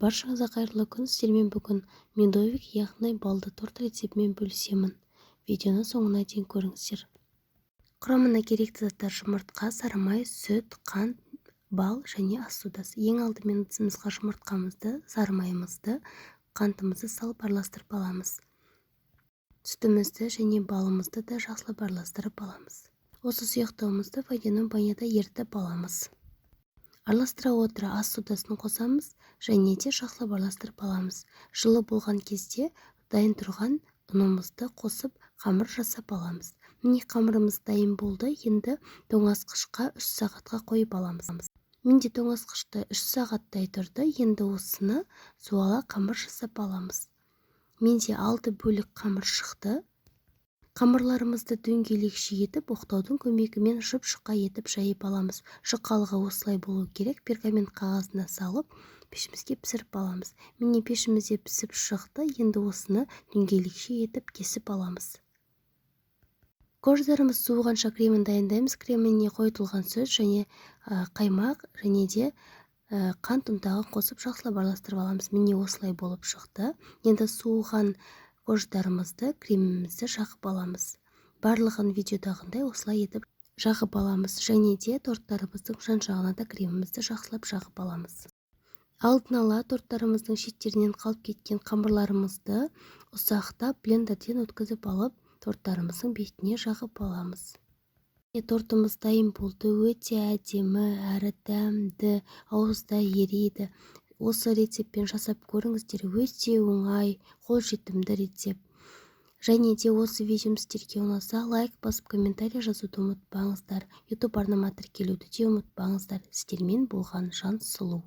Баршаңызға қайырлы күн. Сіздермен бүгін медовик яғни балды торт рецептімен бөлісемін. Видеоны соңына дейін көріңіздер. Құрамына керекті заттар: жұмыртқа, сары май, сүт, қант, бал және ас содасы. Ең алдымен ыдысымызға жұмыртқамызды, сары майымызды, қантымызды салып араластырып аламыз. Сүтімізді және балымызды да жақсылап араластырып аламыз. Осы сұйықтығымызды водяной баняда ерітіп аламыз. Араластыра отыра ас содасын қосамыз және де жақсылап араластырып аламыз. Жылы болған кезде дайын тұрған ұнымызды қосып қамыр жасап аламыз. Міне қамырымыз дайын болды. Енді тоңазытқышқа 3 сағатқа қойып аламыз. Менде тоңазытқышта 3 сағаттай тұрды. Енді осыны суала қамыр жасап аламыз. Менде 6 бөлік қамыр шықты. Қамырларымызды дөңгелекше етіп, оқтаудың көмегімен жұп-жұқа етіп жайып аламыз. Жұқалығы осылай болу керек. Пергамент қағазына салып, пешімізге пісіріп аламыз. Міне пешімізде пісіп шықты. Енді осыны дөңгелекше етіп кесіп аламыз. Қождарымыз суығанша кремін дайындаймыз. Креміне қойытылған сүт және қаймақ және де қант ұнтағын қосып жақсылап араластырып аламыз. Міне осылай болып шықты. Енді суыған қождарымызды, кремімізді жағып аламыз. Барлығын видеодағындай осылай етіп жағып аламыз. Және де торттарымыздың жан-жағына да кремімізді жақсылап жағып аламыз. Алдын ала торттарымыздың шеттерінен қалып кеткен қамырларымызды ұсақтап блендерден өткізіп алып, торттарымыздың бетіне жағып аламыз. Тортымыз дайын болды. Өте әдемі әрі дәмді, ауызда ериді. Осы рецептпен жасап көріңіздер. Өте оңай, қолжетімді рецепт. Және де осы видеом сіздерге ұнаса, лайк басып комментарий жазуды ұмытпаңыздар. YouTube арнама тіркелуді де ұмытпаңыздар. Сіздермен болған Жансұлу.